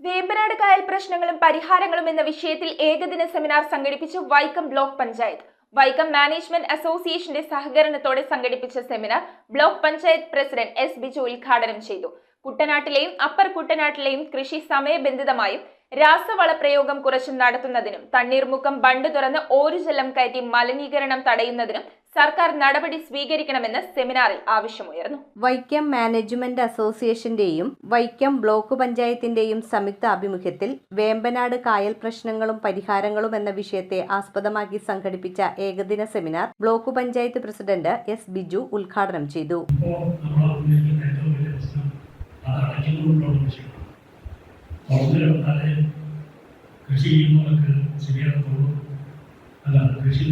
വേമ്പനാട് കായൽ പ്രശ്നങ്ങളും പരിഹാരങ്ങളും എന്ന വിഷയത്തിൽ ഏകദിന സെമിനാർ സംഘടിപ്പിച്ചു വൈക്കം ബ്ലോക്ക് പഞ്ചായത്ത്. വൈക്കം മാനേജ്മെന്റ് അസോസിയേഷന്റെ സഹകരണത്തോടെ സംഘടിപ്പിച്ച seminar block panchayat president S Biju ഉദ്ഘാടനം ചെയ്തു. കുട്ടനാട്ടിലെയും അപ്പർ കുട്ടനാട്ടിലെയും കൃഷി സമയബന്ധിതമായും രാസവള പ്രയോഗം കുറച്ചും നടത്തുന്നതിനും തണ്ണീർമുക്കം ബണ്ട് തുറന്ന് ഓരുജലം കയറ്റി മലിനീകരണം തടയുന്നതിനും സർക്കാർ നടപടി സ്വീകരിക്കണമെന്ന് സെമിനാറിൽ ആവശ്യമുയർന്നു. വൈക്കം മാനേജ്മെന്റ് അസോസിയേഷന്റെയും വൈക്കം ബ്ലോക്ക് പഞ്ചായത്തിന്റെയും സംയുക്ത ആഭിമുഖ്യത്തിൽ വേമ്പനാട് കായൽ പ്രശ്നങ്ങളും പരിഹാരങ്ങളും എന്ന വിഷയത്തെ ആസ്പദമാക്കി സംഘടിപ്പിച്ച ഏകദിന seminar block panchayat president S Biju ഉദ്ഘാടനം ചെയ്തു. കൃഷി ചെയ്യുന്നവർക്ക് ശരിയാകത്തുള്ളൂ, അല്ല കൃഷി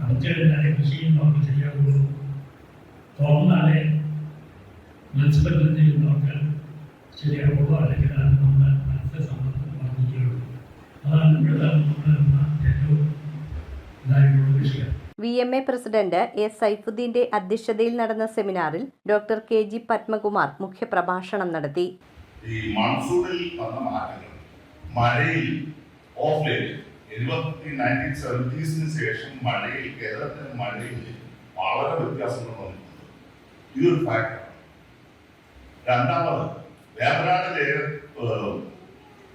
അടച്ചിടാതെ കൃഷി ചെയ്യുന്നവർക്ക് ശരിയാകുള്ളൂ, തുറന്നാലേ മത്സ്യബന്ധനം ചെയ്യുന്നവർക്ക് ശരിയാകുള്ളൂ, അല്ലെങ്കിൽ അത് നമ്മുടെ മത്സ്യസമ്പത്ത് വർദ്ധിക്കുകയുള്ളൂ. അതാണ് ഇവിടെ ഏറ്റവും ഇതായിട്ടുള്ള വിഷയം. VMA പ്രസിഡന്റ് എ സൈഫുദ്ദീന്റെ അധ്യക്ഷതയിൽ നടന്ന സെമിനാറിൽ ഡോക്ടർ KG പത്മകുമാർ മുഖ്യപ്രഭാഷണം നടത്തി. ഈ മൺസൂണിൽ വന്ന മാറ്റങ്ങൾ, മഴയിൽ ഓഫ് ലേറ്റ് 1970s ശേഷം മഴയിൽ കേരളത്തിലെ മഴയിൽ വളരെ വ്യത്യാസങ്ങൾ വന്നിട്ടുണ്ട്. ഇതൊരു ഫാക്ടർ. രണ്ടാമത് വേമ്പനാടിലെ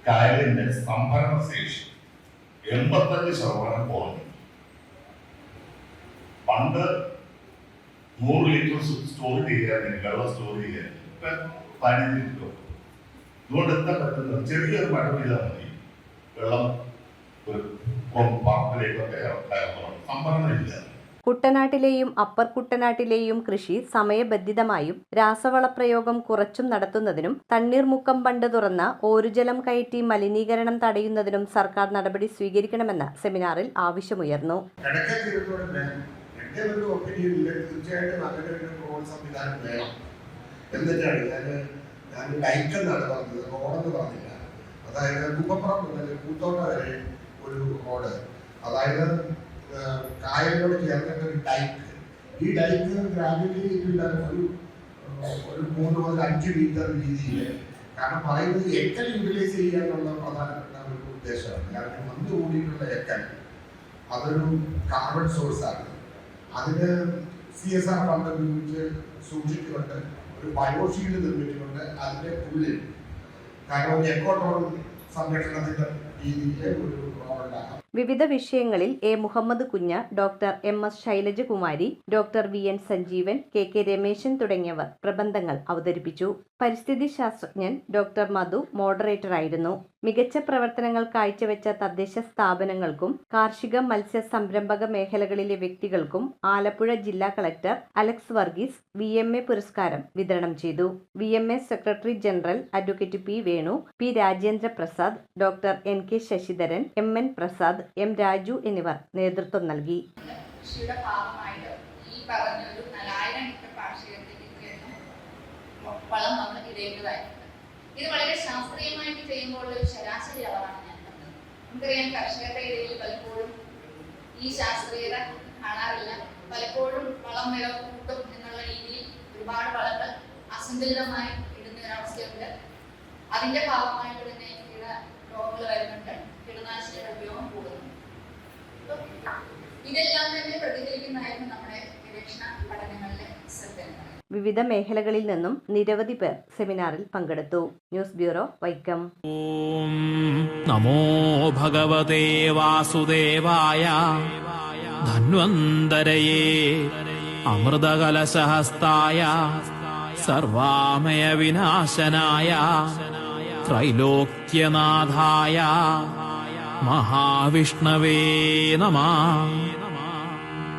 കായലിന്റെ സംഭരണ ശേഷി 85% കുറഞ്ഞു. പണ്ട് 100 ലിറ്റർ സ്റ്റോർ ചെയ്യാൻ വെള്ളം സ്റ്റോർ ചെയ്യാൻ ഇപ്പൊ 15 ലിറ്റർ. ഇതുകൊണ്ട് എന്താ പറ്റുന്നത്? ചെറിയൊരു മഴ പെയ്താൽ മതി, വെള്ളം ഒരു പറമ്പിലേക്കൊക്കെ സംഭരണമില്ല. കുട്ടനാട്ടിലെയും അപ്പർ കുട്ടനാട്ടിലെയും കൃഷി സമയബന്ധിതമായും രാസവളപ്രയോഗം കുറച്ചും നടത്തുന്നതിനും തണ്ണീർമുക്കം ബണ്ട് തുറന്ന് ഓരുജലം കയറ്റി മലിനീകരണം തടയുന്നതിനും സർക്കാർ നടപടി സ്വീകരിക്കണമെന്ന് സെമിനാറിൽ ആവശ്യമുയർന്നു. അതായത് കുപ്പപ്പുറം മുതൽ കൂത്തോട്ട വരെ ഒരു റോഡ്, അതായത് കായലിനോട് ചേർന്നിട്ട് ഒരു ഡൈക്ക്. ഈ ഡൈക്ക് ഗ്രാജുവലി ഒരു 3 മുതൽ 5 മീറ്റർ വീതിയിൽ. കാരണം പറയുന്നത് എക്കൽ യൂട്ടിലൈസ് ചെയ്യാനുള്ള പ്രധാനപ്പെട്ട ഒരു ഉദ്ദേശമാണ്. കാരണം വന്നു കൂടിയിട്ടുള്ള എക്കൽ അതൊരു കാർബൺ സോഴ്സാണ്. അതിന് CSR ഫണ്ട് ഉപയോഗിച്ച് സൂക്ഷിച്ചുകൊണ്ട് ഒരു ബയോഷീൽഡ് നിർമ്മിച്ചുകൊണ്ട് അതിന്റെ ഉള്ളിൽ, കാരണം എക്കോട്ടോൺ സംരക്ഷണത്തിന്റെ രീതിയിലെ ഒരു റോഡുണ്ടാക്കാം. വിവിധ വിഷയങ്ങളിൽ A Muhammad Kunju, doctor MS Shailajakumari, doctor VN Sanjeevan, KK Rameshan തുടങ്ങിയവർ പ്രബന്ധങ്ങൾ അവതരിപ്പിച്ചു. പരിസ്ഥിതി ശാസ്ത്രജ്ഞൻ ഡോക്ടർ മധു മോഡറേറ്ററായിരുന്നു. മികച്ച പ്രവർത്തനങ്ങൾ കാഴ്ചവെച്ച തദ്ദേശ സ്ഥാപനങ്ങൾക്കും കാർഷിക മത്സ്യ സംരംഭക മേഖലകളിലെ വ്യക്തികൾക്കും ആലപ്പുഴ ജില്ലാ കളക്ടർ അലക്സ് വർഗീസ് VMA പുരസ്കാരം വിതരണം ചെയ്തു. VMA secretary general advocate P Venu, P Rajendra Prasad, doctor NK Sasidharan, MN Prasad, M Raju എന്നിവർ നേതൃത്വം നൽകി. വളം നമ്മൾ ഇടേണ്ടതായിട്ടുണ്ട്. ഇത് വളരെ ശാസ്ത്രീയമായിട്ട് ചെയ്യുമ്പോൾ ഒരു ശരാശരി അളവാണ് ഞാൻ കണ്ടത്. നമുക്കറിയാം, കർഷകരുടെ ഇടയിൽ പലപ്പോഴും ഈ ശാസ്ത്രീയത കാണാറില്ല. പലപ്പോഴും വളം വില കൂട്ടും എന്നുള്ള രീതിയിൽ ഒരുപാട് വളങ്ങൾ അസന്തുലിതമായി ഇടുന്ന ഒരവസ്ഥയുണ്ട്. അതിന്റെ ഭാഗമായിട്ട് തന്നെ രോഗങ്ങൾ വരുന്നുണ്ട്, കീടനാശിനിയുടെ ഉപയോഗം കൂടുന്നുണ്ട്. ഇതെല്ലാം തന്നെ പ്രതിഫലിക്കുന്നതായിരുന്നു നമ്മുടെ ഗവേഷണ പഠനങ്ങളിലെ ശ്രദ്ധ. വിവിധ മേഖലകളിൽ നിന്നും നിരവധി പേർ സെമിനാറിൽ പങ്കെടുത്തു. News bureau, Vaikom. നമോ ഭഗവതേ വാസുദേവായ ധന്വന്തരയേ അമൃതകലശഹസ്തായ സർവാമയ വിനാശനായ ത്രൈലോക്യനാഥായ മഹാവിഷ്ണവേ നമഃ.